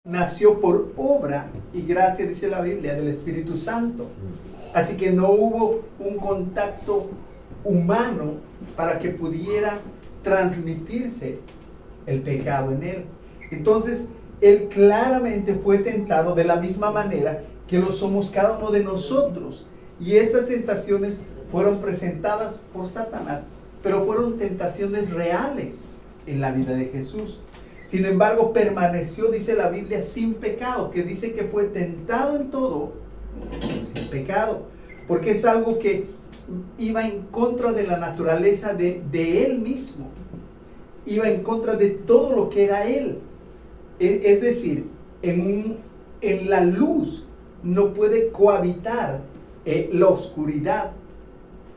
nació por obra y gracia, dice la Biblia, del Espíritu Santo. Así que no hubo un contacto humano para que pudiera transmitirse el pecado en él. Entonces, él claramente fue tentado de la misma manera que lo somos cada uno de nosotros. Y estas tentaciones fueron presentadas por Satanás, pero fueron tentaciones reales en la vida de Jesús. Sin embargo, permaneció, dice la Biblia, sin pecado, que dice que fue tentado en todo, sin pecado, porque es algo que iba en contra de la naturaleza de él mismo, iba en contra de todo lo que era él. Es decir, en la luz no puede cohabitar la oscuridad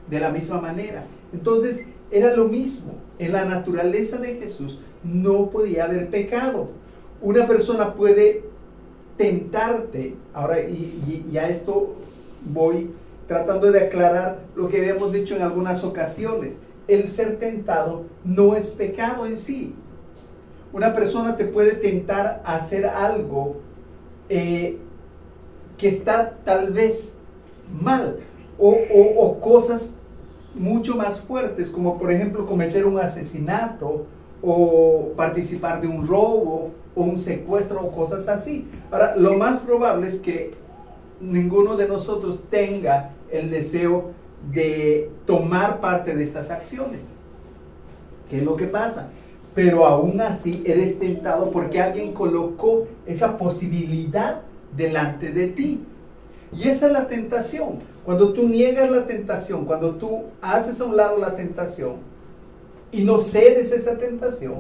de la misma manera. Entonces, era lo mismo. En la naturaleza de Jesús no podía haber pecado. Una persona puede tentarte. Ahora, y a esto voy tratando de aclarar lo que habíamos dicho en algunas ocasiones. El ser tentado no es pecado en sí. Una persona te puede tentar a hacer algo que está tal vez mal, o cosas mucho más fuertes, como por ejemplo cometer un asesinato o participar de un robo o un secuestro o cosas así. Ahora, lo más probable es que ninguno de nosotros tenga el deseo de tomar parte de estas acciones. ¿Qué es lo que pasa? Pero aún así eres tentado porque alguien colocó esa posibilidad delante de ti. Y esa es la tentación. Cuando tú niegas la tentación, cuando tú haces a un lado la tentación y no cedes esa tentación,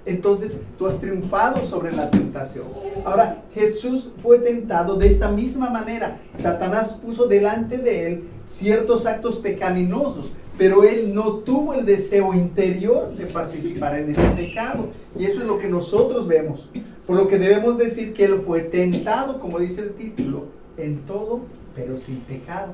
entonces tú has triunfado sobre la tentación. Ahora, Jesús fue tentado de esta misma manera. Satanás puso delante de él ciertos actos pecaminosos, pero él no tuvo el deseo interior de participar en ese pecado. Y eso es lo que nosotros vemos. Por lo que debemos decir que él fue tentado, como dice el título, en todo, pero sin pecado.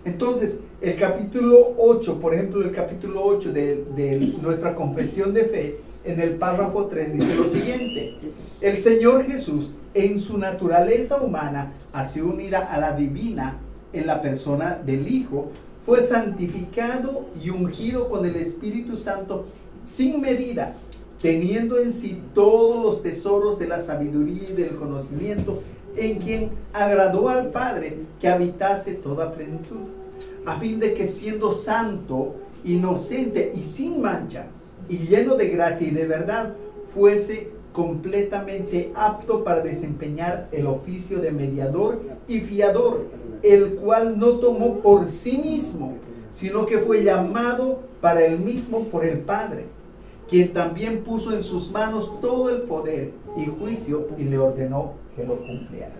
Entonces, el capítulo 8, por ejemplo, el capítulo 8 de nuestra confesión de fe, en el párrafo 3 dice lo siguiente: el Señor Jesús, en su naturaleza humana, así unida a la divina en la persona del Hijo, fue santificado y ungido con el Espíritu Santo sin medida, teniendo en sí todos los tesoros de la sabiduría y del conocimiento, en quien agradó al Padre que habitase toda plenitud, a fin de que siendo santo, inocente y sin mancha, y lleno de gracia y de verdad, fuese completamente apto para desempeñar el oficio de mediador y fiador, el cual no tomó por sí mismo, sino que fue llamado para él mismo por el Padre, quien también puso en sus manos todo el poder y juicio y le ordenó que lo cumpliera.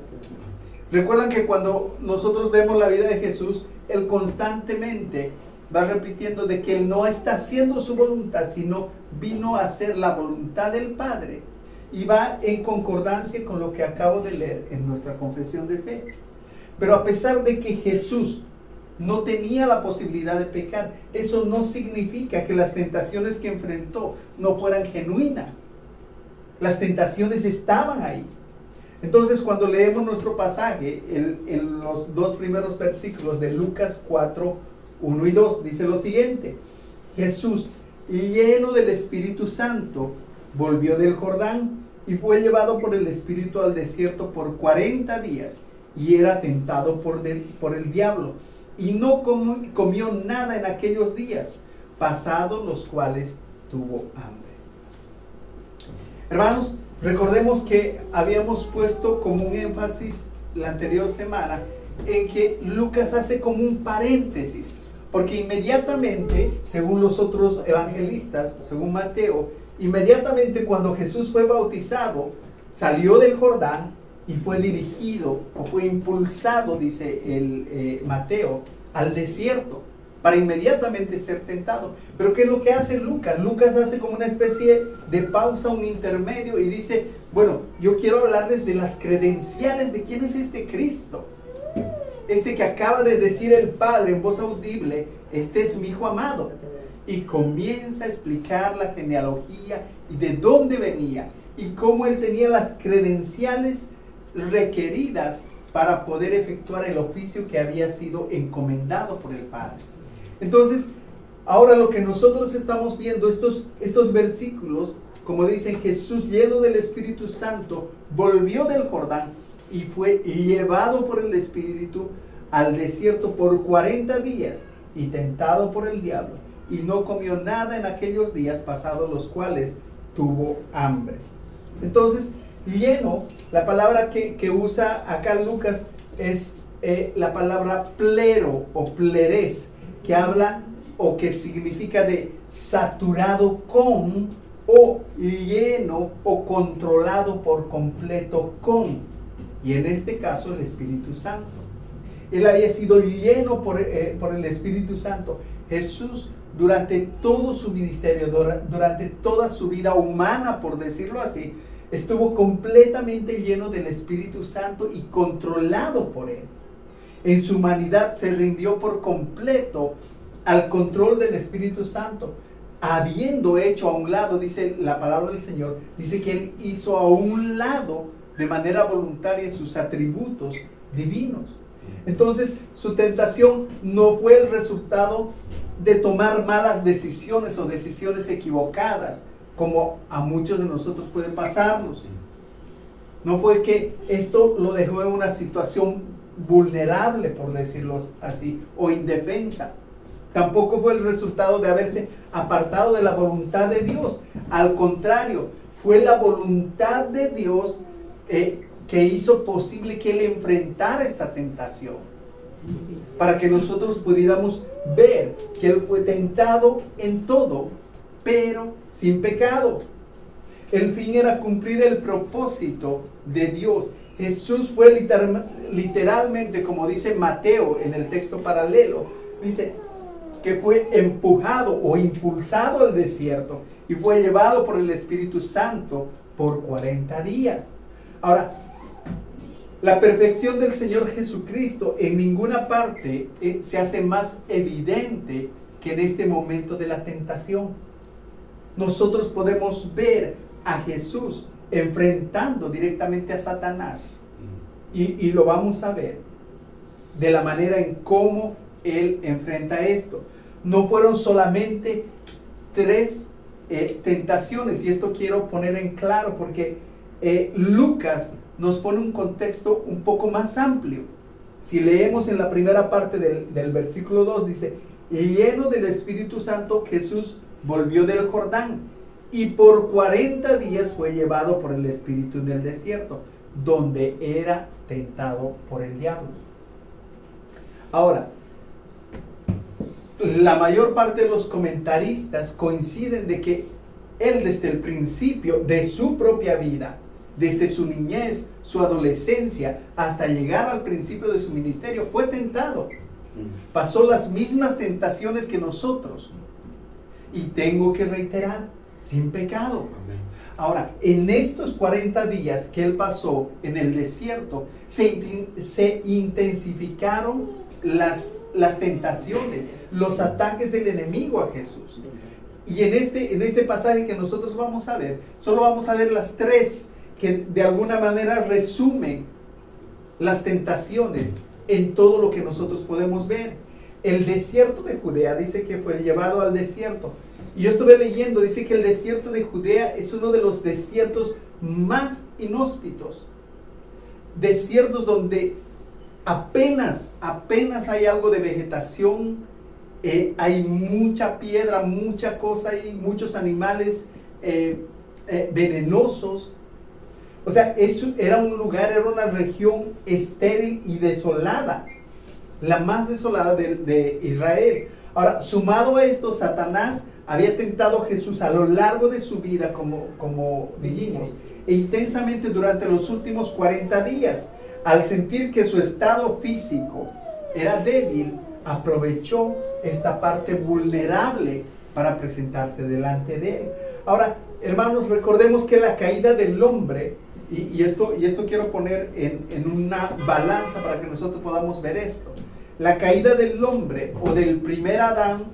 Recuerdan que cuando nosotros vemos la vida de Jesús, él constantemente va repitiendo de que él no está haciendo su voluntad, sino vino a hacer la voluntad del Padre, y va en concordancia con lo que acabo de leer en nuestra confesión de fe. Pero a pesar de que Jesús no tenía la posibilidad de pecar, eso no significa que las tentaciones que enfrentó no fueran genuinas. Las tentaciones estaban ahí. Entonces, cuando leemos nuestro pasaje, en los dos primeros versículos de Lucas 4, 1 y 2, dice lo siguiente: Jesús, lleno del Espíritu Santo, volvió del Jordán y fue llevado por el Espíritu al desierto por 40 días y era tentado por el diablo. Y no comió nada en aquellos días, pasados los cuales tuvo hambre. Hermanos, recordemos que habíamos puesto como un énfasis la anterior semana en que Lucas hace como un paréntesis, porque inmediatamente, según los otros evangelistas, según Mateo, inmediatamente cuando Jesús fue bautizado, salió del Jordán y fue dirigido o fue impulsado, dice Mateo, al desierto para inmediatamente ser tentado. Pero ¿qué es lo que hace Lucas? Lucas hace como una especie de pausa, un intermedio, y dice: bueno, yo quiero hablarles de las credenciales de quién es este Cristo, este que acaba de decir el Padre en voz audible: este es mi Hijo amado. Y comienza a explicar la genealogía y de dónde venía. y cómo él tenía las credenciales requeridas para poder efectuar el oficio que había sido encomendado por el Padre. Entonces, ahora lo que nosotros estamos viendo, estos versículos, como dicen, Jesús lleno del Espíritu Santo volvió del Jordán y fue llevado por el Espíritu al desierto por 40 días y tentado por el diablo, y no comió nada en aquellos días pasados, los cuales tuvo hambre. Entonces, lleno, la palabra que usa acá Lucas es la palabra plero o pleres, que habla o que significa de saturado con, o lleno o controlado por completo con, y en este caso el Espíritu Santo. Él había sido lleno por el Espíritu Santo. Jesús, durante todo su ministerio, durante toda su vida humana, por decirlo así, estuvo completamente lleno del Espíritu Santo y controlado por él. En su humanidad se rindió por completo al control del Espíritu Santo, habiendo hecho a un lado, dice la palabra del Señor, dice que él hizo a un lado de manera voluntaria sus atributos divinos. Entonces, su tentación no fue el resultado de tomar malas decisiones o decisiones equivocadas, como a muchos de nosotros pueden pasarnos. No fue que esto lo dejó en una situación vulnerable, por decirlo así, o indefensa. Tampoco fue el resultado de haberse apartado de la voluntad de Dios. Al contrario, fue la voluntad de Dios que hizo posible que él enfrentara esta tentación, para que nosotros pudiéramos ver que él fue tentado en todo, pero sin pecado. El fin era cumplir el propósito de Dios. Jesús fue literalmente, como dice Mateo en el texto paralelo, dice que fue empujado o impulsado al desierto y fue llevado por el Espíritu Santo por 40 días. Ahora, la perfección del Señor Jesucristo en ninguna parte se hace más evidente que en este momento de la tentación. Nosotros podemos ver a Jesús enfrentando directamente a Satanás, y lo vamos a ver de la manera en cómo él enfrenta esto. No fueron solamente 3 tentaciones, y esto quiero poner en claro porque Lucas nos pone un contexto un poco más amplio. Si leemos en la primera parte del versículo 2, dice: lleno del Espíritu Santo, Jesús volvió del Jordán y por 40 días fue llevado por el Espíritu en el desierto, donde era tentado por el diablo. Ahora, la mayor parte de los comentaristas coinciden de que él, desde el principio de su propia vida, desde su niñez, su adolescencia, hasta llegar al principio de su ministerio, fue tentado. Pasó las mismas tentaciones que nosotros. Y tengo que reiterar, sin pecado. Ahora, en estos 40 días que él pasó en el desierto, se intensificaron las tentaciones, los ataques del enemigo a Jesús. Y en este pasaje que nosotros vamos a ver, solo vamos a ver las 3 que de alguna manera resumen las tentaciones en todo lo que nosotros podemos ver. El desierto de Judea, dice que fue llevado al desierto. Y yo estuve leyendo, dice que el desierto de Judea es uno de los desiertos más inhóspitos. Desiertos donde apenas hay algo de vegetación, hay mucha piedra, mucha cosa, hay muchos animales venenosos. O sea, eso era un lugar, era una región estéril y desolada, la más desolada de Israel. Ahora, sumado a esto, Satanás había tentado a Jesús a lo largo de su vida, como dijimos, e intensamente durante los últimos 40 días. Al sentir que su estado físico era débil, aprovechó esta parte vulnerable para presentarse delante de él. Ahora, hermanos, recordemos que la caída del hombre, y esto quiero poner en una balanza para que nosotros podamos ver esto. La caída del hombre o del primer Adán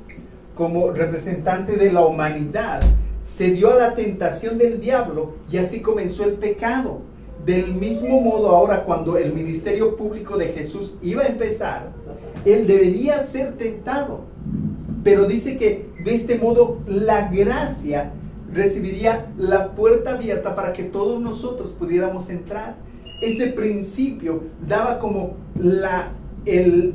como representante de la humanidad cedió a la tentación del diablo y así comenzó el pecado. Del mismo modo, ahora cuando el ministerio público de Jesús iba a empezar, él debería ser tentado. Pero dice que de este modo la gracia recibiría la puerta abierta para que todos nosotros pudiéramos entrar. Este principio daba como el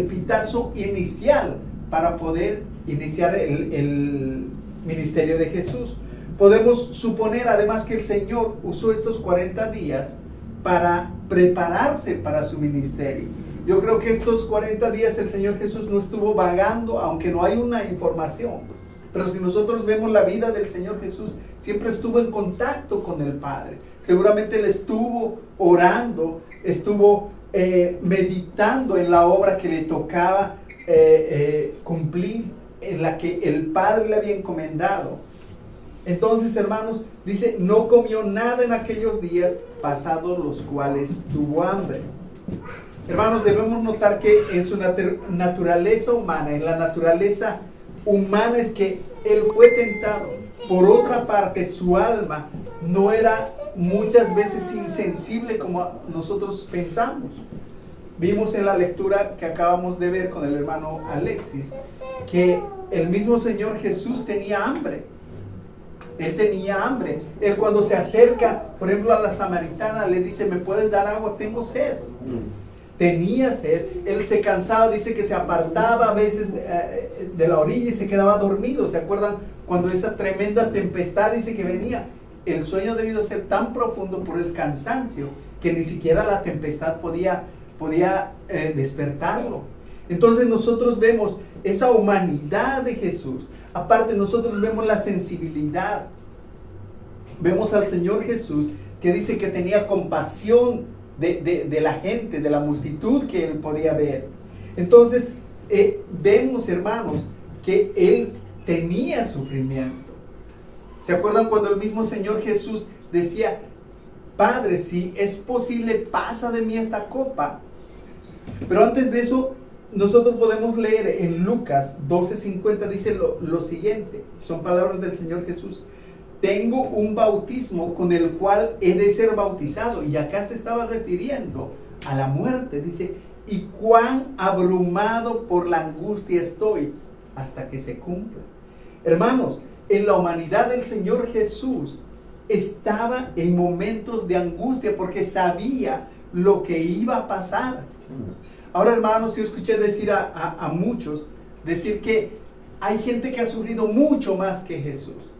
pitazo inicial para poder iniciar el ministerio de Jesús. Podemos suponer además que el Señor usó estos 40 días para prepararse para su ministerio. Yo creo que estos 40 días el Señor Jesús no estuvo vagando, aunque no hay una información. Pero si nosotros vemos la vida del Señor Jesús, siempre estuvo en contacto con el Padre. Seguramente Él estuvo orando, estuvo meditando en la obra que le tocaba cumplir, en la que el Padre le había encomendado. Entonces, hermanos, dice, no comió nada en aquellos días pasados los cuales tuvo hambre. Hermanos, debemos notar que en su naturaleza humana, en la naturaleza humana es que Él fue tentado. Por otra parte, su alma no era muchas veces insensible como nosotros pensamos. Vimos en la lectura que acabamos de ver con el hermano Alexis que el mismo Señor Jesús tenía hambre. Él tenía hambre. Él cuando se acerca, por ejemplo, a la samaritana, le dice, ¿me puedes dar agua? Tengo sed. Tenía sed. Él se cansaba, dice que se apartaba a veces de la orilla y se quedaba dormido. ¿Se acuerdan cuando esa tremenda tempestad dice que venía? El sueño debió ser tan profundo por el cansancio que ni siquiera la tempestad podía despertarlo. Entonces nosotros vemos esa humanidad de Jesús. Aparte nosotros vemos la sensibilidad. Vemos al Señor Jesús que dice que tenía compasión de la gente, de la multitud que Él podía ver. Entonces vemos, hermanos, que Él tenía sufrimiento. ¿Se acuerdan cuando el mismo Señor Jesús decía, Padre, si es posible, pasa de mí esta copa? Pero antes de eso, nosotros podemos leer en Lucas 12:50, dice lo siguiente, son palabras del Señor Jesús. Tengo un bautismo con el cual he de ser bautizado. Y acá se estaba refiriendo a la muerte. Dice, y cuán abrumado por la angustia estoy hasta que se cumpla. Hermanos, en la humanidad del Señor Jesús estaba en momentos de angustia porque sabía lo que iba a pasar. Ahora, hermanos, yo escuché decir a muchos, decir que hay gente que ha sufrido mucho más que Jesús.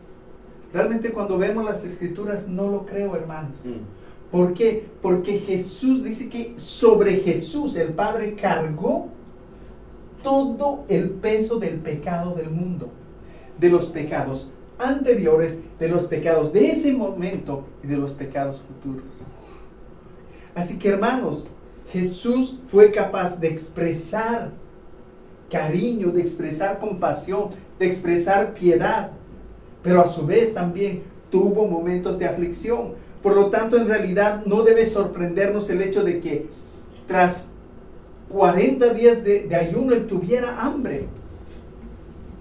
Realmente cuando vemos las escrituras no lo creo, hermanos. ¿Por qué? Porque Jesús dice que sobre Jesús el Padre cargó todo el peso del pecado del mundo, de los pecados anteriores, de los pecados de ese momento y de los pecados futuros. Así que, hermanos, Jesús fue capaz de expresar cariño, de expresar compasión, de expresar piedad, pero a su vez también tuvo momentos de aflicción. Por lo tanto, en realidad no debe sorprendernos el hecho de que tras 40 días de ayuno Él tuviera hambre.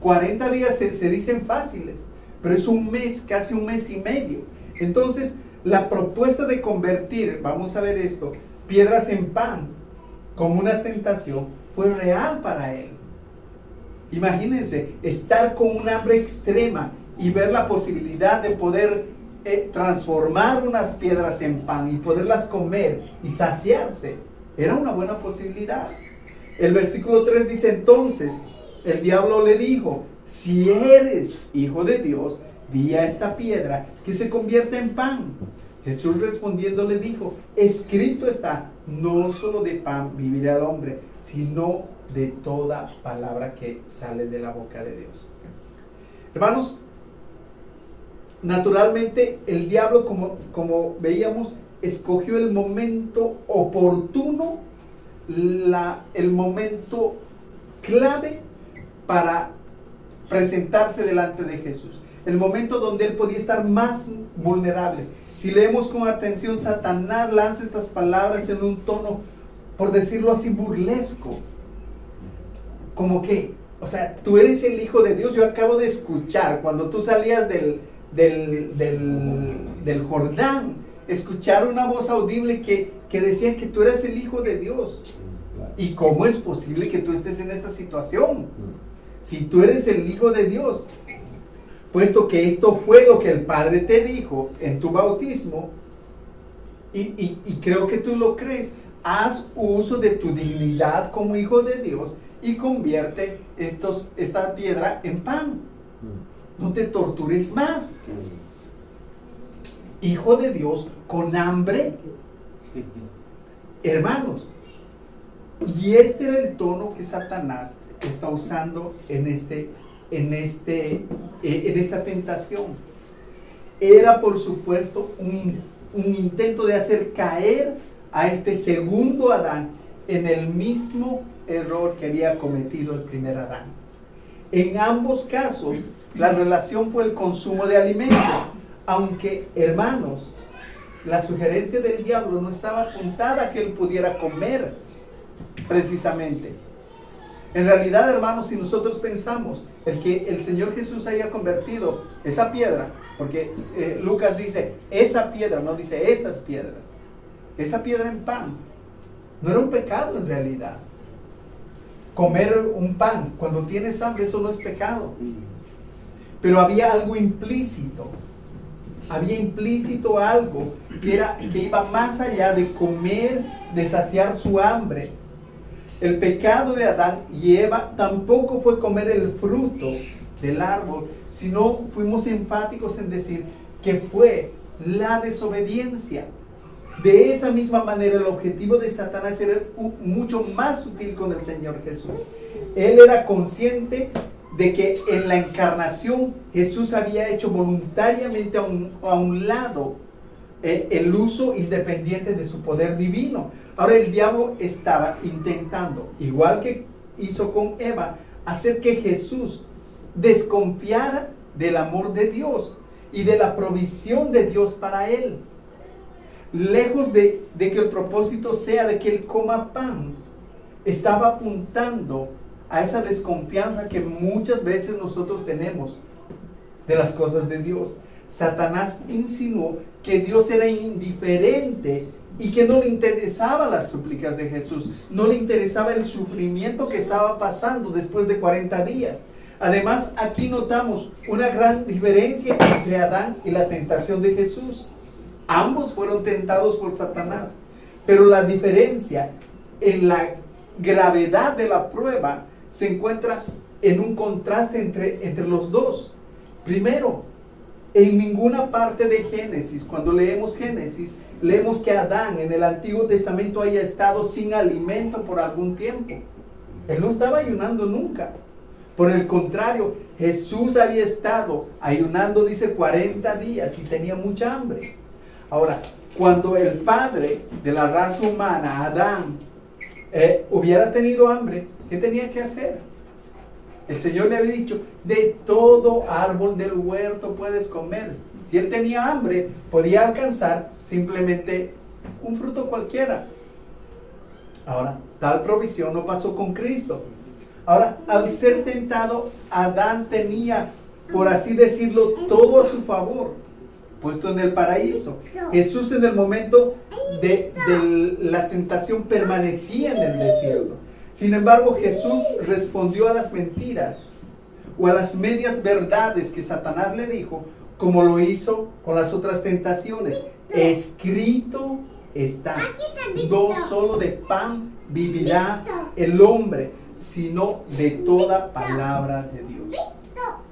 40 días se dicen fáciles, pero es un mes, casi un mes y medio. Entonces, la propuesta de convertir, vamos a ver esto, piedras en pan, como una tentación, fue real para Él. Imagínense, estar con un hambre extrema y ver la posibilidad de poder transformar unas piedras en pan y poderlas comer y saciarse. Era una buena posibilidad. El versículo 3 dice, entonces, el diablo le dijo, si eres hijo de Dios, di a esta piedra que se convierta en pan. Jesús respondiendo le dijo, escrito está, no solo de pan vivirá el hombre, sino de toda palabra que sale de la boca de Dios. Hermanos, naturalmente el diablo, como veíamos, escogió el momento oportuno, el momento clave para presentarse delante de Jesús. El momento donde él podía estar más vulnerable. Si leemos con atención, Satanás lanza estas palabras en un tono, por decirlo así, burlesco. Como que O sea, tú eres el Hijo de Dios. Yo acabo de escuchar, cuando tú salías del Jordán, escuchar una voz audible que decía que tú eres el Hijo de Dios. ¿Y cómo es posible que tú estés en esta situación? Si tú eres el Hijo de Dios, puesto que esto fue lo que el Padre te dijo en tu bautismo, y creo que tú lo crees, haz uso de tu dignidad como Hijo de Dios y convierte esta piedra en pan. No te tortures más. Hijo de Dios con hambre. Hermanos, y este era el tono que Satanás está usando en esta tentación. Era, por supuesto, un intento de hacer caer a este segundo Adán en el mismo error que había cometido el primer Adán. En ambos casos, la relación fue el consumo de alimentos, aunque, hermanos, la sugerencia del diablo no estaba apuntada a que él pudiera comer, precisamente. En realidad, hermanos, si nosotros pensamos el que el Señor Jesús haya convertido esa piedra, porque Lucas dice esa piedra, no dice esas piedras, esa piedra en pan, no era un pecado en realidad. Comer un pan cuando tienes hambre, eso no es pecado. Pero había algo implícito. Había implícito algo que iba más allá de comer, de saciar su hambre. El pecado de Adán y Eva tampoco fue comer el fruto del árbol, sino fuimos enfáticos en decir que fue la desobediencia. De esa misma manera, el objetivo de Satanás era mucho más sutil con el Señor Jesús. Él era consciente de que en la encarnación Jesús había hecho voluntariamente a un lado el uso independiente de su poder divino. Ahora el diablo estaba intentando, igual que hizo con Eva, hacer que Jesús desconfiara del amor de Dios y de la provisión de Dios para él. Lejos de que el propósito sea de que él coma pan, estaba apuntando a esa desconfianza que muchas veces nosotros tenemos de las cosas de Dios. Satanás insinuó que Dios era indiferente y que no le interesaban las súplicas de Jesús, no le interesaba el sufrimiento que estaba pasando después de 40 días. Además, aquí notamos una gran diferencia entre Adán y la tentación de Jesús. Ambos fueron tentados por Satanás, pero la diferencia en la gravedad de la prueba se encuentra en un contraste entre los dos. Primero, en ninguna parte de Génesis, cuando leemos Génesis, leemos que Adán en el Antiguo Testamento haya estado sin alimento por algún tiempo. Él no estaba ayunando nunca. Por el contrario, Jesús había estado ayunando, dice, 40 días y tenía mucha hambre. Ahora, cuando el padre de la raza humana, Adán, hubiera tenido hambre, ¿qué tenía que hacer? El Señor le había dicho, de todo árbol del huerto puedes comer. Si él tenía hambre, podía alcanzar simplemente un fruto cualquiera. Ahora, tal provisión no pasó con Cristo. Ahora, al ser tentado, Adán tenía, por así decirlo, todo a su favor, puesto en el paraíso. Jesús en el momento de la tentación permanecía en el desierto. Sin embargo, Jesús respondió a las mentiras o a las medias verdades que Satanás le dijo, como lo hizo con las otras tentaciones. Escrito está, no solo de pan vivirá el hombre, sino de toda palabra de Dios.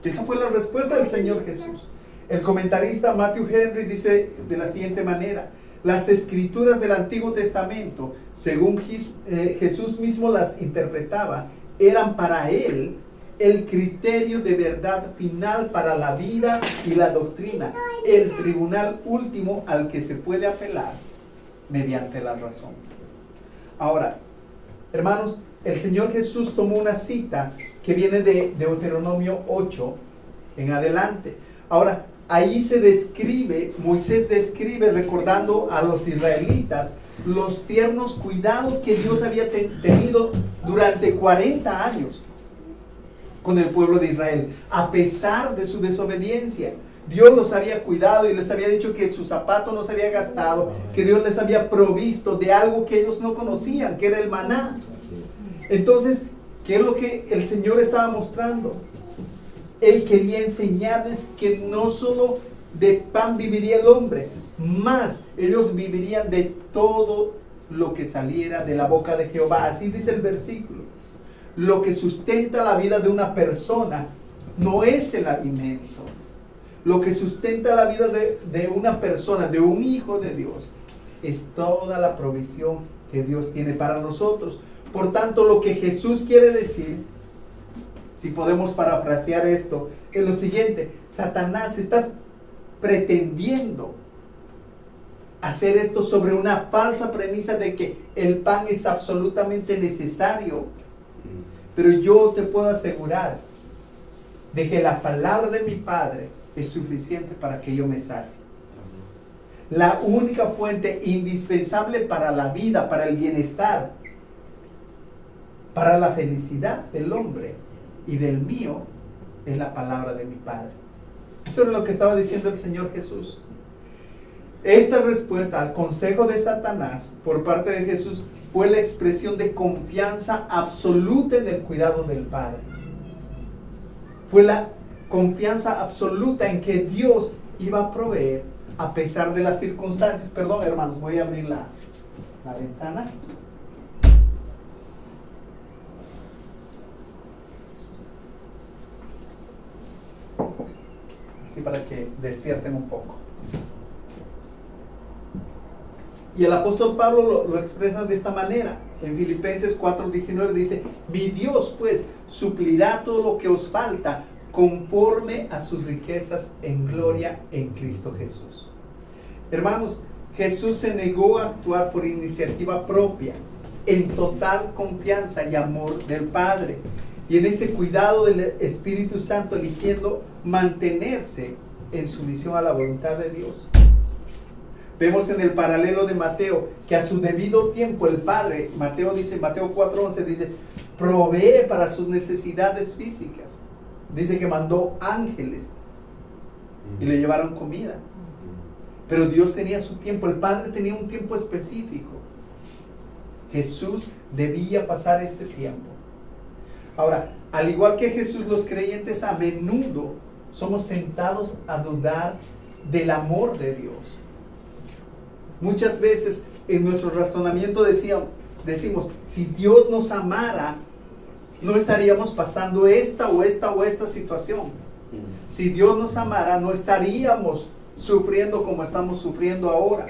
Esa fue la respuesta del Señor Jesús. El comentarista Matthew Henry dice de la siguiente manera: las escrituras del Antiguo Testamento, según Jesús mismo las interpretaba, eran para él el criterio de verdad final para la vida y la doctrina, el tribunal último al que se puede apelar mediante la razón. Ahora, hermanos, el Señor Jesús tomó una cita que viene de Deuteronomio 8 en adelante. Ahora, ahí se describe, Moisés describe, recordando a los israelitas, los tiernos cuidados que Dios había tenido durante 40 años. con el pueblo de Israel, a pesar de su desobediencia. Dios los había cuidado y les había dicho que su zapato no se había gastado, que Dios les había provisto de algo que ellos no conocían, que era el maná. Entonces, ¿qué es lo que el Señor estaba mostrando? Él quería enseñarles que no solo de pan viviría el hombre, más ellos vivirían de todo lo que saliera de la boca de Jehová. Así dice el versículo. Lo que sustenta la vida de una persona no es el alimento. Lo que sustenta la vida de una persona, de un hijo de Dios, es toda la provisión que Dios tiene para nosotros. Por tanto, lo que Jesús quiere decir, si podemos parafrasear esto, es lo siguiente: Satanás, estás pretendiendo hacer esto sobre una falsa premisa de que el pan es absolutamente necesario. Pero yo te puedo asegurar de que la palabra de mi Padre es suficiente para que yo me sacie. La única fuente indispensable para la vida, para el bienestar, para la felicidad del hombre y del mío, es la palabra de mi Padre. Eso es lo que estaba diciendo el Señor Jesús. Esta respuesta al consejo de Satanás por parte de Jesús fue la expresión de confianza absoluta en el cuidado del Padre. Fue la confianza absoluta en que Dios iba a proveer a pesar de las circunstancias. Perdón, hermanos, voy a abrir la ventana. Así para que despierten un poco. Y el apóstol Pablo lo expresa de esta manera. En Filipenses 4:19 dice: mi Dios pues suplirá todo lo que os falta conforme a sus riquezas en gloria en Cristo Jesús. Hermanos, Jesús se negó a actuar por iniciativa propia, en total confianza y amor del Padre, y en ese cuidado del Espíritu Santo, eligiendo mantenerse en sumisión a la voluntad de Dios. Vemos en el paralelo de Mateo que a su debido tiempo el Padre, Mateo 4:11 dice, provee para sus necesidades físicas. Dice que mandó ángeles y le llevaron comida. Pero Dios tenía su tiempo, el Padre tenía un tiempo específico. Jesús debía pasar este tiempo. Ahora, al igual que Jesús, los creyentes a menudo somos tentados a dudar del amor de Dios. Muchas veces en nuestro razonamiento decimos, si Dios nos amara, no estaríamos pasando esta situación. Si Dios nos amara, no estaríamos sufriendo como estamos sufriendo ahora.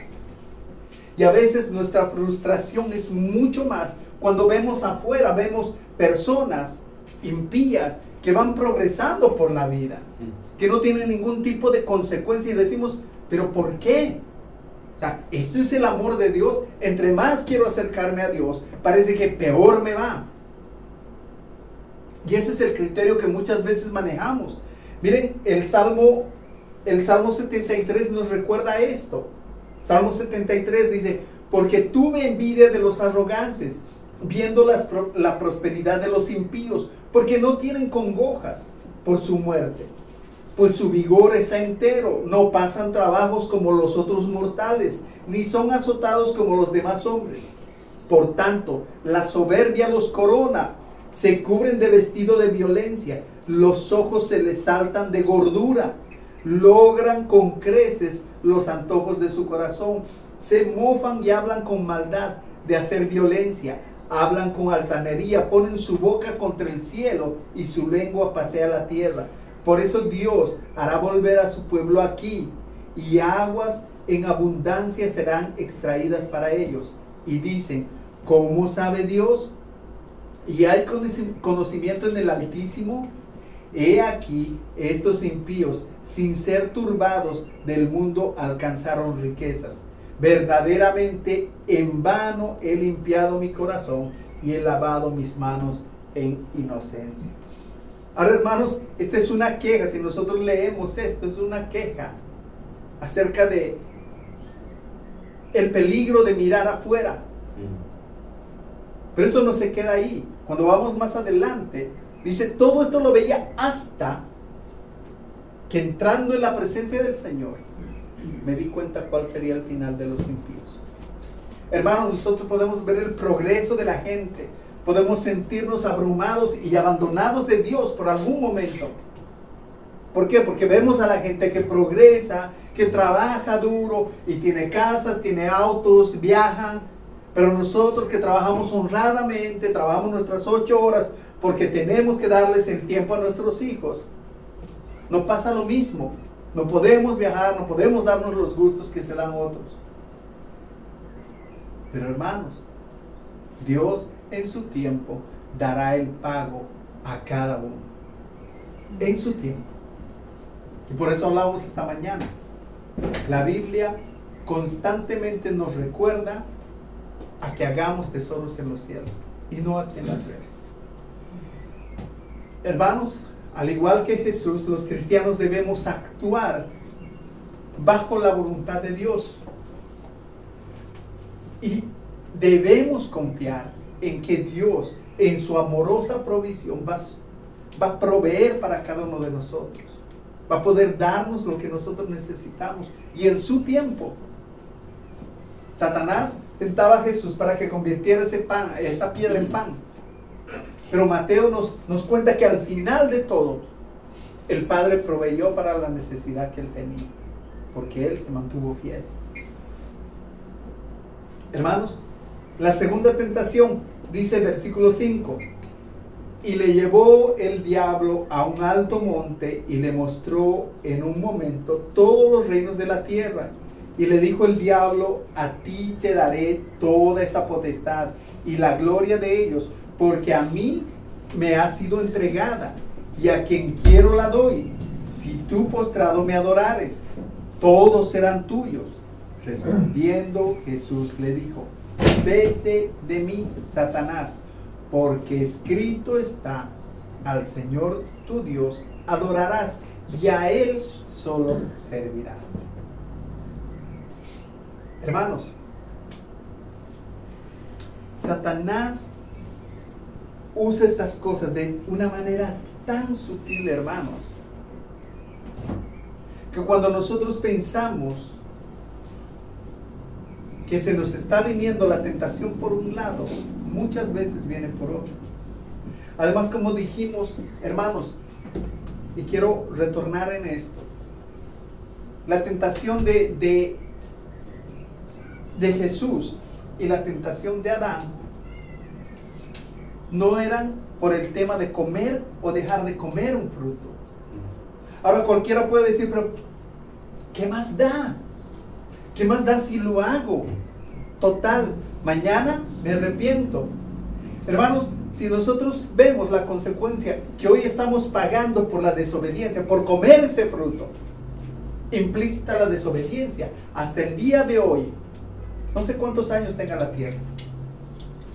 Y a veces nuestra frustración es mucho más cuando vemos afuera, vemos personas impías que van progresando por la vida, que no tienen ningún tipo de consecuencia, y decimos, ¿pero por qué? O sea, esto es el amor de Dios. Entre más quiero acercarme a Dios, parece que peor me va. Y ese es el criterio que muchas veces manejamos. Miren, el Salmo 73 nos recuerda esto. Salmo 73 dice, porque tuve envidia de los arrogantes, viendo la prosperidad de los impíos, porque no tienen congojas por su muerte, pues su vigor está entero, no pasan trabajos como los otros mortales, ni son azotados como los demás hombres. Por tanto, la soberbia los corona, se cubren de vestido de violencia, los ojos se les saltan de gordura, logran con creces los antojos de su corazón, se mofan y hablan con maldad de hacer violencia, hablan con altanería, ponen su boca contra el cielo y su lengua pasea la tierra. Por eso Dios hará volver a su pueblo aquí, y aguas en abundancia serán extraídas para ellos. Y dicen, ¿cómo sabe Dios? ¿Y hay conocimiento en el Altísimo? He aquí, estos impíos, sin ser turbados del mundo, alcanzaron riquezas. Verdaderamente en vano he limpiado mi corazón y he lavado mis manos en inocencia. Ahora, hermanos, esta es una queja. Si nosotros leemos esto, es una queja acerca de el peligro de mirar afuera. Pero esto no se queda ahí. Cuando vamos más adelante, Dice, todo esto lo veía hasta que entrando en la presencia del Señor, me di cuenta cuál sería el final de los impíos. Hermanos, nosotros podemos ver el progreso de la gente. Podemos sentirnos abrumados y abandonados de Dios por algún momento. ¿Por qué? Porque vemos a la gente que progresa, que trabaja duro y tiene casas, tiene autos, viajan. Pero nosotros que trabajamos honradamente, trabajamos nuestras 8 horas porque tenemos que darles el tiempo a nuestros hijos. No pasa lo mismo. No podemos viajar, no podemos darnos los gustos que se dan otros. Pero hermanos, Dios en su tiempo dará el pago a cada uno. En su tiempo. Y por eso hablamos esta mañana. La Biblia constantemente nos recuerda a que hagamos tesoros en los cielos y no aquí en la tierra. Hermanos, al igual que Jesús, los cristianos debemos actuar bajo la voluntad de Dios. Y debemos confiar en que Dios, en su amorosa provisión, va a proveer para cada uno de nosotros. Va a poder darnos lo que nosotros necesitamos. Y en su tiempo, Satanás tentaba a Jesús para que convirtiera esa piedra en pan. Pero Mateo nos cuenta que al final de todo, el Padre proveyó para la necesidad que él tenía, porque él se mantuvo fiel. Hermanos, la segunda tentación, dice versículo 5, y le llevó el diablo a un alto monte y le mostró en un momento todos los reinos de la tierra. Y le dijo el diablo, a ti te daré toda esta potestad y la gloria de ellos, porque a mí me ha sido entregada, y a quien quiero la doy. Si tú postrado me adorares, todos serán tuyos. Respondiendo Jesús le dijo, vete de mí, Satanás, porque escrito está, al Señor tu Dios adorarás, y a Él solo servirás. Hermanos, Satanás usa estas cosas de una manera tan sutil, hermanos, que cuando nosotros pensamos que se nos está viniendo la tentación por un lado, muchas veces viene por otro. Además, como dijimos, hermanos, y quiero retornar en esto, la tentación de Jesús y la tentación de Adán no eran por el tema de comer o dejar de comer un fruto. Ahora cualquiera puede decir, pero ¿qué más da? ¿Qué más da si lo hago? Total, mañana me arrepiento. Hermanos, si nosotros vemos la consecuencia que hoy estamos pagando por la desobediencia, por comer ese fruto, implícita la desobediencia, hasta el día de hoy, no sé cuántos años tenga la tierra,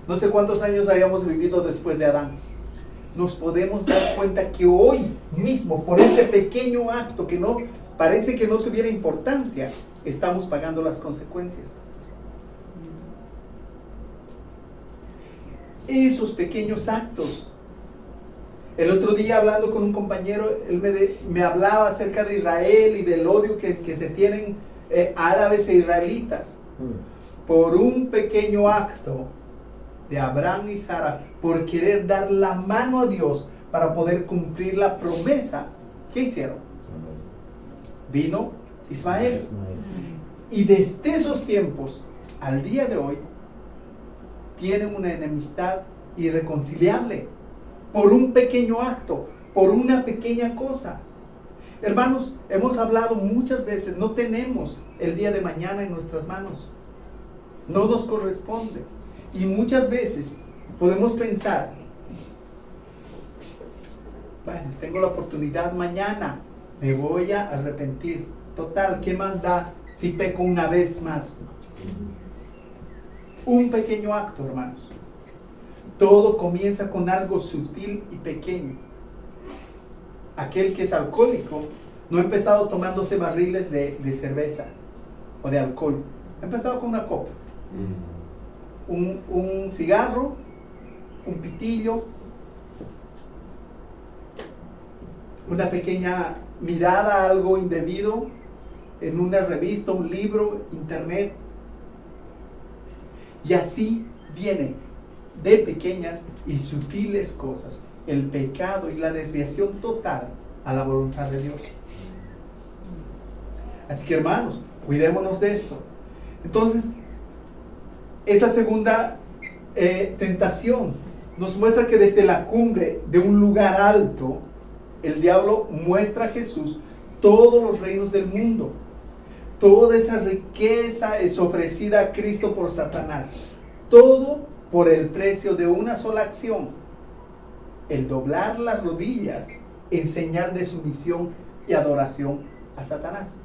no sé cuántos años hayamos vivido después de Adán, nos podemos dar cuenta que hoy mismo, por ese pequeño acto que no parece que no tuviera importancia, estamos pagando las consecuencias. Esos pequeños actos. El otro día, hablando con un compañero, él me hablaba acerca de Israel y del odio que se tienen árabes e israelitas por un pequeño acto de Abraham y Sara, por querer dar la mano a Dios para poder cumplir la promesa. ¿Qué hicieron? Vino Ismael. Y desde esos tiempos al día de hoy tienen una enemistad irreconciliable por un pequeño acto, por una pequeña cosa. Hermanos, hemos hablado muchas veces, no tenemos el día de mañana en nuestras manos, no nos corresponde. Y muchas veces podemos pensar, bueno, tengo la oportunidad mañana, me voy a arrepentir. Total, ¿qué más da si peco una vez más? Un pequeño acto, hermanos. Todo comienza con algo sutil y pequeño. Aquel que es alcohólico no ha empezado tomándose barriles de cerveza o de alcohol. Ha empezado con una copa. Un cigarro, un pitillo. una pequeña mirada a algo indebido en una revista, un libro, internet. Y así viene de pequeñas y sutiles cosas el pecado y la desviación total a la voluntad de Dios. Así que, hermanos, cuidémonos de esto. Entonces, esta segunda tentación nos muestra que desde la cumbre de un lugar alto, el diablo muestra a Jesús todos los reinos del mundo. Toda esa riqueza es ofrecida a Cristo por Satanás. Todo por el precio de una sola acción: el doblar las rodillas en señal de sumisión y adoración a Satanás.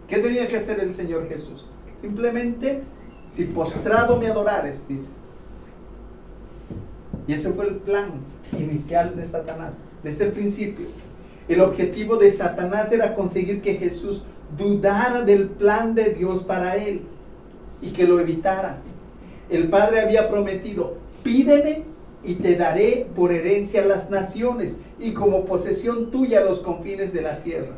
¿Qué tenía que hacer el Señor Jesús? Simplemente, si postrado me adorares, dice. Y ese fue el plan inicial de Satanás, desde el principio. El objetivo de Satanás era conseguir que Jesús dudara del plan de Dios para él y que lo evitara. El Padre había prometido: pídeme y te daré por herencia las naciones y como posesión tuya los confines de la tierra.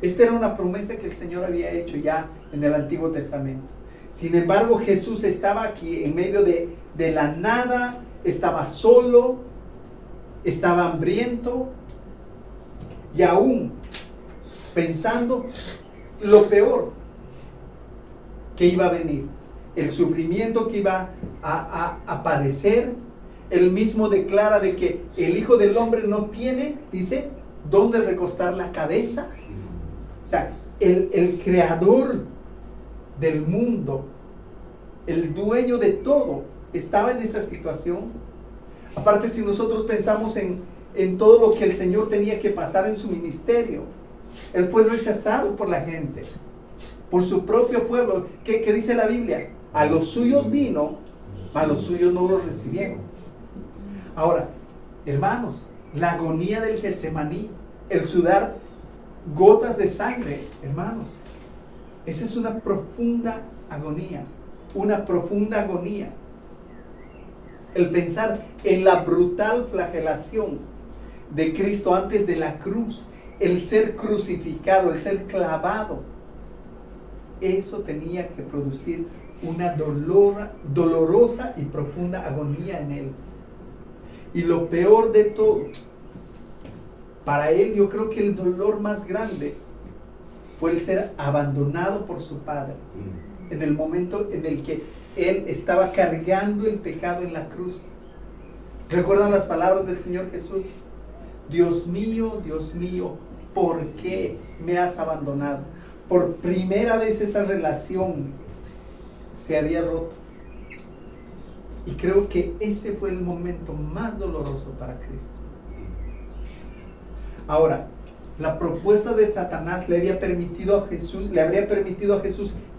Esta era una promesa que el Señor había hecho ya en el Antiguo Testamento. Sin embargo, Jesús estaba aquí en medio de la nada, estaba solo, estaba hambriento y aún pensando lo peor que iba a venir, el sufrimiento que iba a padecer. Él mismo declara de que el Hijo del Hombre no tiene, dice, dónde recostar la cabeza. O sea, el creador del mundo, el dueño de todo, estaba en esa situación. Aparte, si nosotros pensamos en todo lo que el Señor tenía que pasar en su ministerio, Él fue rechazado por la gente, por su propio pueblo. ¿Qué dice la Biblia? A los suyos vino, a los suyos no los recibieron. Ahora, hermanos, la agonía del Getsemaní, el sudar gotas de sangre, hermanos, esa es una profunda agonía, El pensar en la brutal flagelación de Cristo antes de la cruz, el ser crucificado, el ser clavado, eso tenía que producir una dolorosa y profunda agonía en él. Y lo peor de todo, para él, yo creo que el dolor más grande fue el ser abandonado por su Padre en el momento en el que él estaba cargando el pecado en la cruz. ¿Recuerdan las palabras del Señor Jesús? Dios mío, ¿por qué me has abandonado? Por primera vez esa relación se había roto. Y creo que ese fue el momento más doloroso para Cristo. Ahora, la propuesta de Satanás le habría permitido a Jesús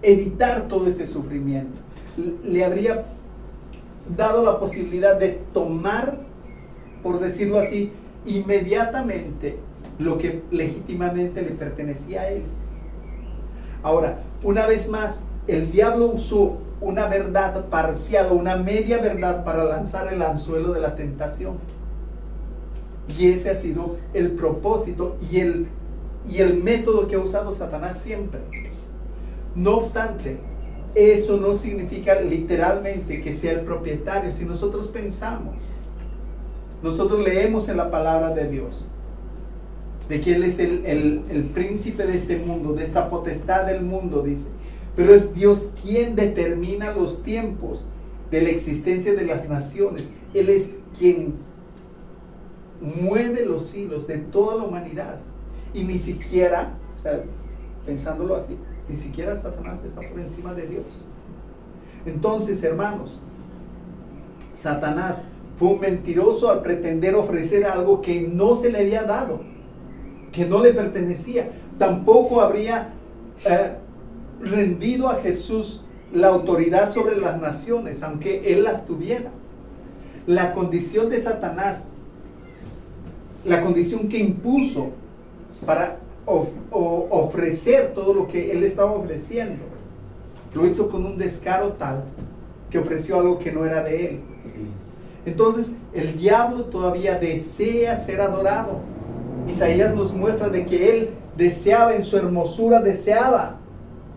evitar todo este sufrimiento. Le habría dado la posibilidad de tomar, por decirlo así, inmediatamente lo que legítimamente le pertenecía a él. Ahora, una vez más, el diablo usó una verdad parcial o una media verdad para lanzar el anzuelo de la tentación. Y ese ha sido el propósito y el método que ha usado Satanás siempre. No obstante, eso no significa literalmente que sea el propietario. Si nosotros pensamos, nosotros leemos en la palabra de Dios de que Él es el príncipe de este mundo, de esta potestad del mundo, dice. Pero es Dios quien determina los tiempos de la existencia de las naciones. Él es quien mueve los hilos de toda la humanidad. Y ni siquiera, o sea, pensándolo así, ni siquiera Satanás está por encima de Dios. Entonces, hermanos, Satanás fue un mentiroso al pretender ofrecer algo que no se le había dado, que no le pertenecía. Tampoco habría rendido a Jesús la autoridad sobre las naciones, aunque él las tuviera. La condición de Satanás, la condición que impuso para ofrecer todo lo que él estaba ofreciendo, lo hizo con un descaro tal que ofreció algo que no era de él. Entonces el diablo todavía desea ser adorado. Isaías nos muestra de que él deseaba, en su hermosura deseaba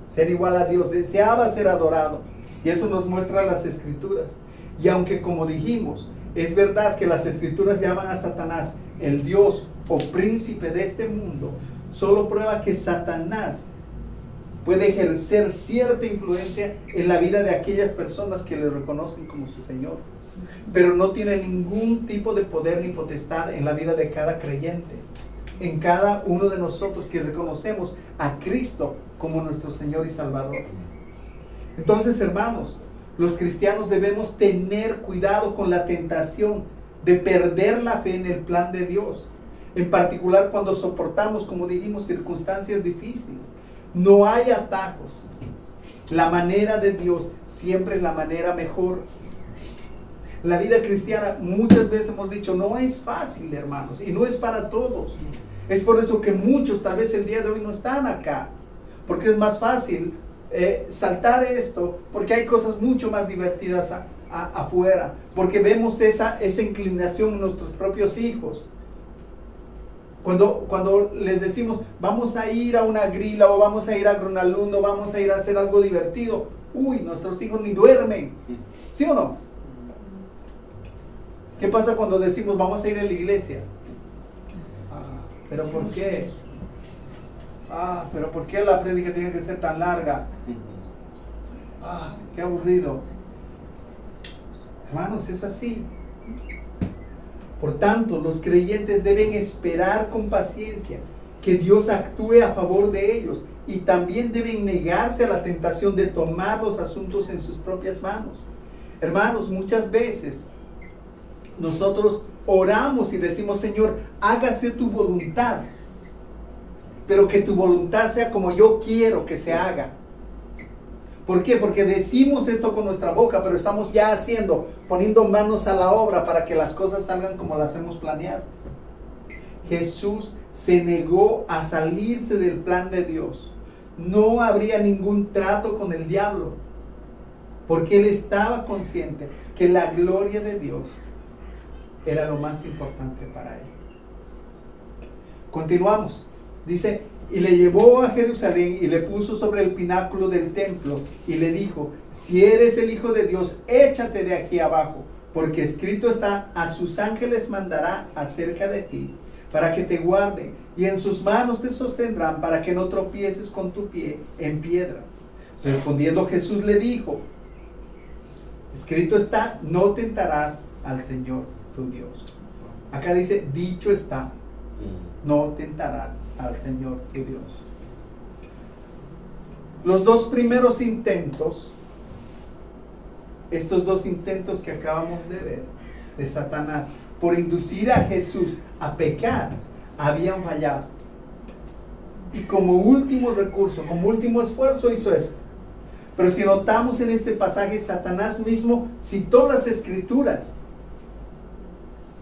ser igual a Dios, deseaba ser adorado. Y eso nos muestra las Escrituras. Y aunque, como dijimos, es verdad que las Escrituras llaman a Satanás el Dios o príncipe de este mundo, solo prueba que Satanás puede ejercer cierta influencia en la vida de aquellas personas que le reconocen como su Señor, pero no tiene ningún tipo de poder ni potestad en la vida de cada creyente, en cada uno de nosotros que reconocemos a Cristo como nuestro Señor y Salvador. Entonces, hermanos, los cristianos debemos tener cuidado con la tentación de perder la fe en el plan de Dios, en particular cuando soportamos, como dijimos, circunstancias difíciles. No hay atajos. La manera de Dios siempre es la manera mejor. La vida cristiana, muchas veces hemos dicho, no es fácil, hermanos, y no es para todos. Es por eso que muchos tal vez el día de hoy no están acá, porque es más fácil saltar esto, porque hay cosas mucho más divertidas afuera, porque vemos esa inclinación en nuestros propios hijos. Cuando les decimos, vamos a ir a una grila, o vamos a ir a Gronalundo, vamos a ir a hacer algo divertido, nuestros hijos ni duermen, ¿sí o no? ¿Qué pasa cuando decimos, vamos a ir a la iglesia? ¿Pero por qué? ¿Pero por qué la prédica tiene que ser tan larga? Qué aburrido. Hermanos, es así. Por tanto, los creyentes deben esperar con paciencia que Dios actúe a favor de ellos, y también deben negarse a la tentación de tomar los asuntos en sus propias manos. Hermanos, muchas veces nosotros oramos y decimos, Señor, hágase tu voluntad, pero que tu voluntad sea como yo quiero que se haga. ¿Por qué? Porque decimos esto con nuestra boca, pero estamos ya poniendo manos a la obra para que las cosas salgan como las hemos planeado. Jesús se negó a salirse del plan de Dios. No habría ningún trato con el diablo, porque él estaba consciente que la gloria de Dios era lo más importante para él. Continuamos. Dice, y le llevó a Jerusalén y le puso sobre el pináculo del templo y le dijo, si eres el Hijo de Dios, échate de aquí abajo, porque escrito está, a sus ángeles mandará acerca de ti, para que te guarden, y en sus manos te sostendrán, para que no tropieces con tu pie en piedra. Respondiendo Jesús le dijo, escrito está, no tentarás al Señor tu Dios. Acá dice, dicho está, no tentarás al Señor tu Dios. Los dos primeros intentos, estos dos intentos que acabamos de ver, de Satanás, por inducir a Jesús a pecar, habían fallado. Y como último recurso, como último esfuerzo, hizo eso. Pero si notamos en este pasaje, Satanás mismo citó las Escrituras.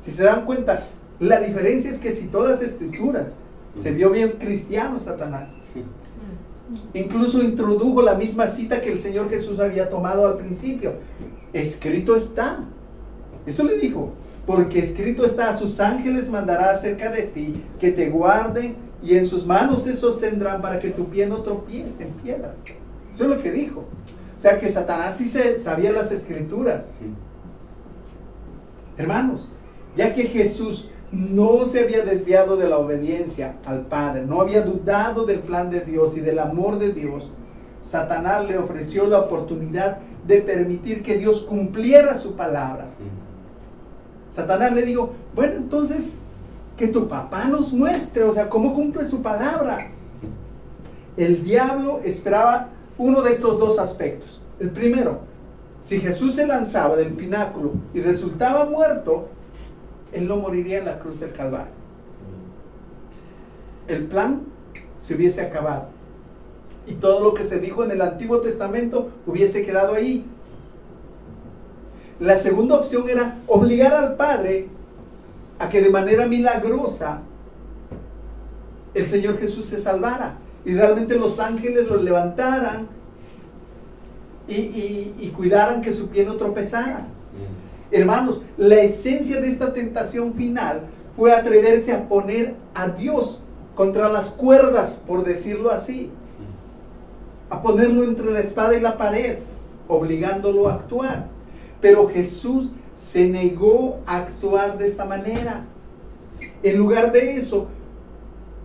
Si se dan cuenta, la diferencia es que citó las Escrituras. Se vio bien cristiano Satanás. Incluso introdujo la misma cita que el Señor Jesús había tomado al principio. Escrito está. Eso le dijo. Porque escrito está, a sus ángeles mandará acerca de ti, que te guarden, y en sus manos te sostendrán, para que tu pie no tropiece en piedra. Eso es lo que dijo. O sea que Satanás sí sabía las Escrituras. Hermanos, ya que Jesús no se había desviado de la obediencia al Padre, no había dudado del plan de Dios y del amor de Dios, Satanás le ofreció la oportunidad de permitir que Dios cumpliera su palabra. Satanás le dijo, bueno, entonces que tu papá nos muestre, o sea, cómo cumple su palabra. El diablo esperaba uno de estos dos aspectos. El primero, si Jesús se lanzaba del pináculo y resultaba muerto, él no moriría en la cruz del Calvario. El plan se hubiese acabado. Y todo lo que se dijo en el Antiguo Testamento hubiese quedado ahí. La segunda opción era obligar al Padre a que de manera milagrosa el Señor Jesús se salvara. Y realmente los ángeles lo levantaran y cuidaran que su pie no tropezara. Hermanos, la esencia de esta tentación final fue atreverse a poner a Dios contra las cuerdas, por decirlo así, a ponerlo entre la espada y la pared, obligándolo a actuar. Pero Jesús se negó a actuar de esta manera. En lugar de eso,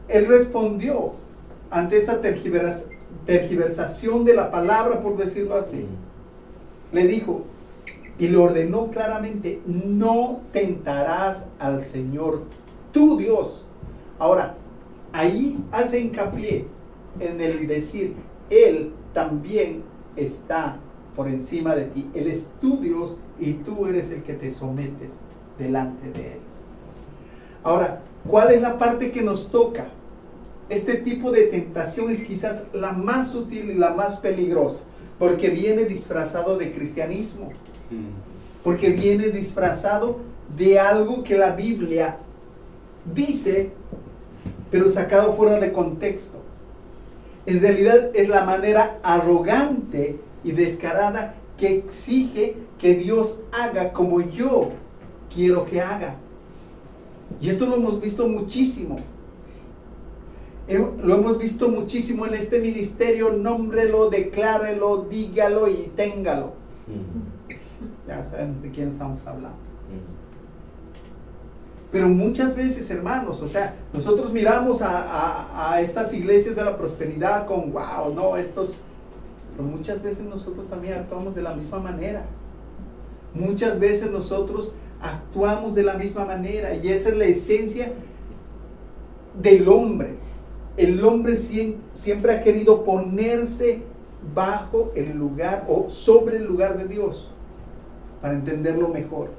Él respondió ante esta tergiversación de la palabra, por decirlo así. Le dijo y le ordenó claramente: no tentarás al Señor tu Dios. Ahora, ahí hace hincapié en el decir: Él también está por encima de ti. Él es tu Dios y tú eres el que te sometes delante de Él. Ahora, ¿cuál es la parte que nos toca? Este tipo de tentación es quizás la más sutil y la más peligrosa, porque viene disfrazado de cristianismo, porque viene disfrazado de algo que la Biblia dice, pero sacado fuera de contexto. En realidad es la manera arrogante y descarada que exige que Dios haga como yo quiero que haga. Y esto lo hemos visto muchísimo. Lo hemos visto muchísimo en este ministerio. Nómbrelo, declárelo, dígalo y téngalo. Ya sabemos de quién estamos hablando. Pero muchas veces, hermanos, o sea, nosotros miramos a estas iglesias de la prosperidad con wow, no, pero muchas veces nosotros también actuamos de la misma manera. Muchas veces nosotros actuamos de la misma manera, y esa es la esencia del hombre. El hombre siempre ha querido ponerse bajo el lugar o sobre el lugar de Dios para entenderlo mejor.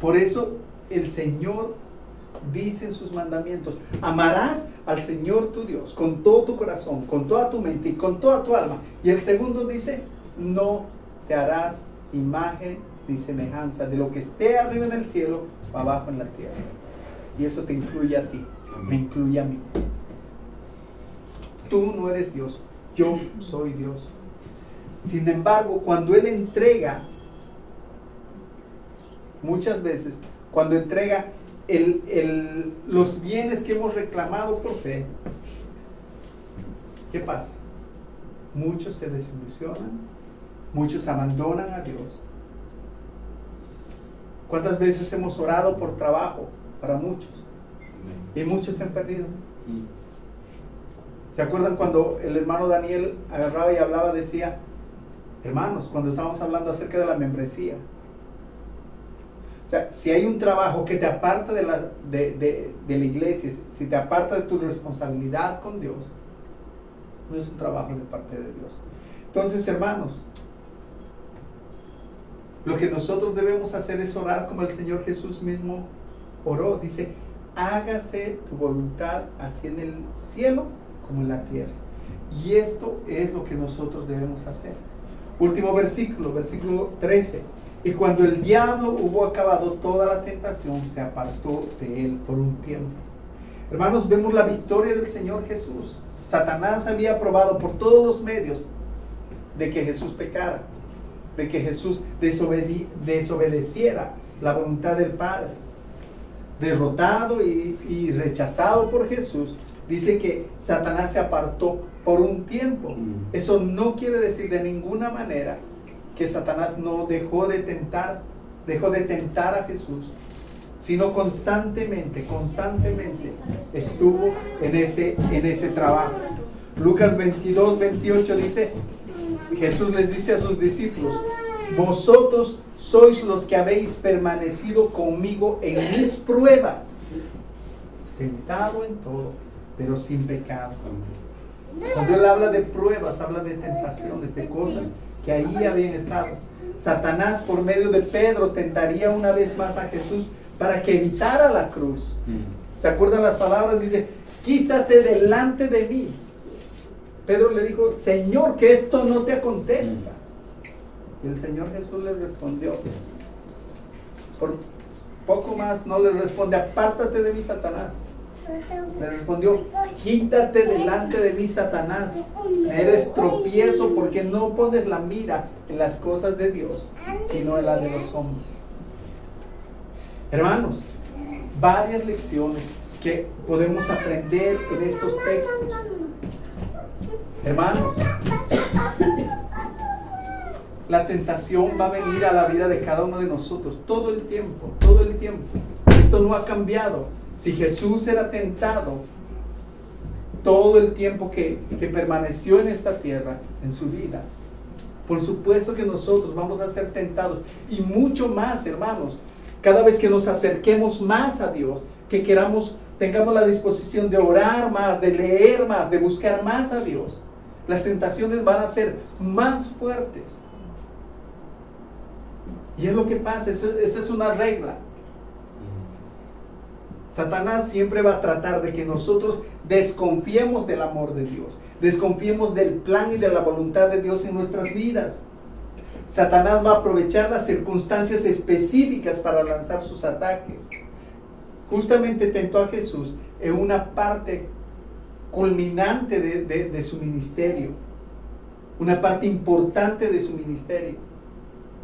Por eso el Señor dice en sus mandamientos: amarás al Señor tu Dios con todo tu corazón, con toda tu mente y con toda tu alma. Y el segundo dice: no te harás imagen ni semejanza de lo que esté arriba en el cielo o abajo en la tierra. Y eso te incluye a ti, me incluye a mí. Tú no eres Dios, yo soy Dios. Sin embargo, cuando Él entrega, muchas veces, cuando entrega los bienes que hemos reclamado por fe, ¿qué pasa? Muchos se desilusionan, muchos abandonan a Dios. ¿Cuántas veces hemos orado por trabajo para muchos? Y muchos se han perdido. ¿Se acuerdan cuando el hermano Daniel agarraba y hablaba, decía, hermanos, cuando estábamos hablando acerca de la membresía? O sea, si hay un trabajo que te aparta de la iglesia, si te aparta de tu responsabilidad con Dios, no es un trabajo de parte de Dios. Entonces, hermanos, lo que nosotros debemos hacer es orar como el Señor Jesús mismo oró. Dice: hágase tu voluntad así en el cielo como en la tierra. Y esto es lo que nosotros debemos hacer. Último versículo 13. Y cuando el diablo hubo acabado toda la tentación, se apartó de él por un tiempo. Hermanos, vemos la victoria del Señor Jesús. Satanás había probado por todos los medios de que Jesús pecara, de que Jesús desobedeciera la voluntad del Padre. Derrotado y rechazado por Jesús, dice que Satanás se apartó por un tiempo. Eso no quiere decir de ninguna manera que Satanás no dejó de tentar a Jesús, sino constantemente estuvo en ese trabajo. Lucas 22-28 dice, Jesús les dice a sus discípulos: vosotros sois los que habéis permanecido conmigo en mis pruebas, tentado en todo, pero sin pecado. Cuando Él habla de pruebas, habla de tentaciones, de cosas que ahí habían estado. Satanás, por medio de Pedro, tentaría una vez más a Jesús para que evitara la cruz. ¿Se acuerdan las palabras? Dice: quítate delante de mí. Pedro le dijo: Señor, que esto no te acontezca. Y el Señor Jesús le respondió, por poco más no le responde: apártate de mí, Satanás. Le respondió: quítate delante de mí, Satanás. Eres tropiezo porque no pones la mira en las cosas de Dios, sino en la de los hombres. Hermanos, varias lecciones que podemos aprender en estos textos. Hermanos, la tentación va a venir a la vida de cada uno de nosotros todo el tiempo, todo el tiempo. Esto no ha cambiado. Si Jesús era tentado todo el tiempo que permaneció en esta tierra, en su vida, por supuesto que nosotros vamos a ser tentados. Y mucho más, hermanos, cada vez que nos acerquemos más a Dios, que tengamos la disposición de orar más, de leer más, de buscar más a Dios, las tentaciones van a ser más fuertes. Y es lo que pasa, esa es una regla. Satanás siempre va a tratar de que nosotros desconfiemos del amor de Dios, desconfiemos del plan y de la voluntad de Dios en nuestras vidas. Satanás va a aprovechar las circunstancias específicas para lanzar sus ataques. Justamente tentó a Jesús en una parte culminante de su ministerio, una parte importante de su ministerio,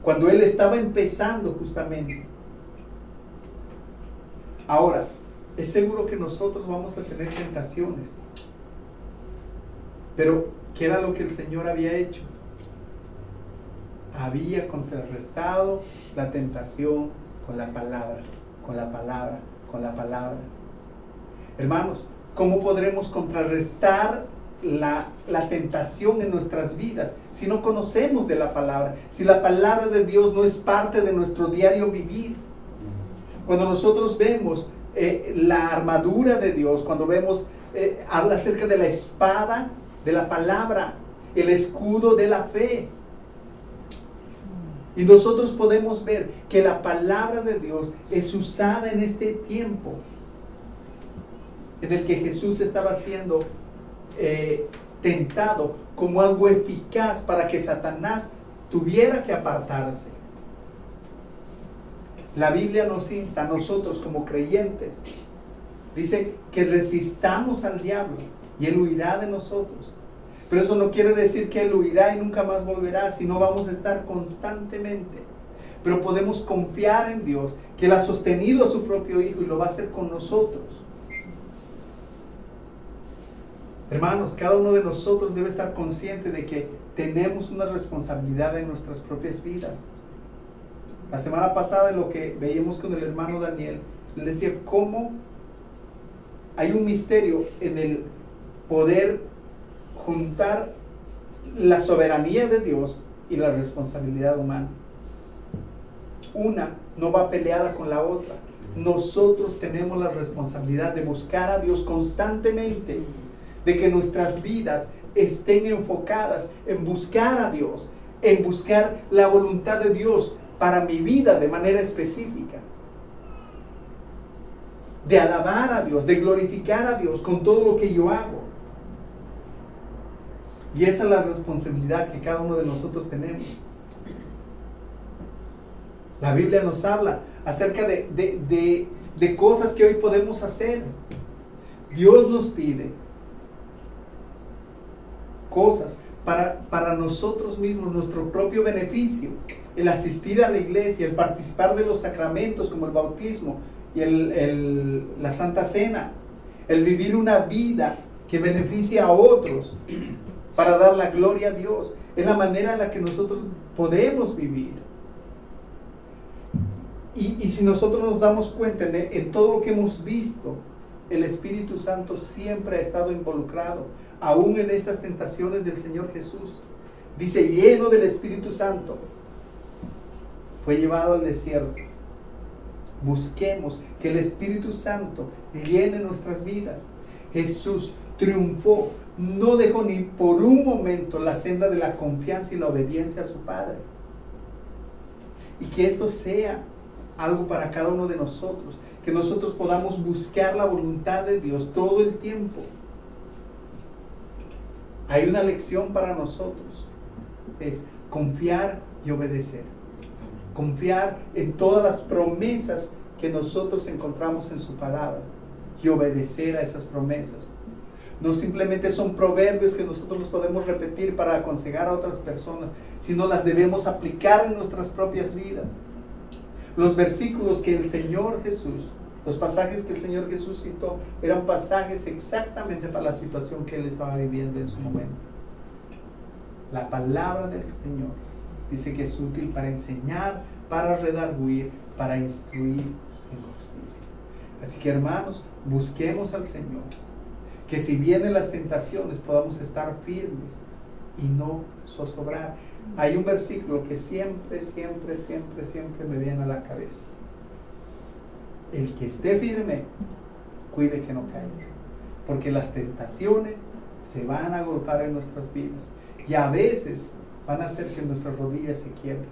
cuando él estaba empezando justamente. Ahora, es seguro que nosotros vamos a tener tentaciones, pero ¿qué era lo que el Señor había hecho? Había contrarrestado la tentación con la palabra, con la palabra, con la palabra. Hermanos, ¿cómo podremos contrarrestar la tentación en nuestras vidas si no conocemos de la palabra? Si la palabra de Dios no es parte de nuestro diario vivir. Cuando nosotros vemos la armadura de Dios, cuando vemos, habla acerca de la espada de la palabra, el escudo de la fe. Y nosotros podemos ver que la palabra de Dios es usada en este tiempo en el que Jesús estaba siendo tentado como algo eficaz para que Satanás tuviera que apartarse. La Biblia nos insta a nosotros como creyentes, dice que resistamos al diablo y él huirá de nosotros. Pero eso no quiere decir que él huirá y nunca más volverá, sino vamos a estar constantemente. Pero podemos confiar en Dios, que él ha sostenido a su propio Hijo y lo va a hacer con nosotros. Hermanos, cada uno de nosotros debe estar consciente de que tenemos una responsabilidad en nuestras propias vidas. La semana pasada, en lo que veíamos con el hermano Daniel, le decía cómo hay un misterio en el poder juntar la soberanía de Dios y la responsabilidad humana. Una no va peleada con la otra. Nosotros tenemos la responsabilidad de buscar a Dios constantemente, de que nuestras vidas estén enfocadas en buscar a Dios, en buscar la voluntad de Dios para mi vida de manera específica, de alabar a Dios, de glorificar a Dios con todo lo que yo hago. Y esa es la responsabilidad que cada uno de nosotros tenemos. La Biblia nos habla acerca de cosas que hoy podemos hacer. Dios nos pide cosas para nosotros mismos, nuestro propio beneficio, el asistir a la iglesia, el participar de los sacramentos como el bautismo y la Santa Cena, el vivir una vida que beneficia a otros para dar la gloria a Dios. Es la manera en la que nosotros podemos vivir. Y si nosotros nos damos cuenta en todo lo que hemos visto, el Espíritu Santo siempre ha estado involucrado, aún en estas tentaciones del Señor Jesús. Dice, lleno del Espíritu Santo, fue llevado al desierto. Busquemos que el Espíritu Santo llene nuestras vidas. Jesús triunfó, no dejó ni por un momento la senda de la confianza y la obediencia a su Padre. Y que esto sea algo para cada uno de nosotros, que nosotros podamos buscar la voluntad de Dios todo el tiempo. Hay una lección para nosotros, es confiar y obedecer. Confiar en todas las promesas que nosotros encontramos en su palabra y obedecer a esas promesas. No simplemente son proverbios que nosotros los podemos repetir para aconsejar a otras personas, sino las debemos aplicar en nuestras propias vidas. Los versículos que el Señor Jesús, los pasajes que el Señor Jesús citó, eran pasajes exactamente para la situación que él estaba viviendo en su momento. La palabra del Señor dice que es útil para enseñar, para redarguir, para instruir en justicia. Así que, hermanos, busquemos al Señor, que si vienen las tentaciones podamos estar firmes y no zozobrar. Hay un versículo que siempre me viene a la cabeza. El que esté firme, cuide que no caiga, porque las tentaciones se van a agolpar en nuestras vidas y a veces van a hacer que nuestras rodillas se quiebren,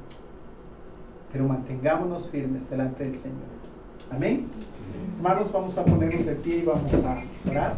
pero mantengámonos firmes delante del Señor. Amén. Hermanos, vamos a ponernos de pie y vamos a orar.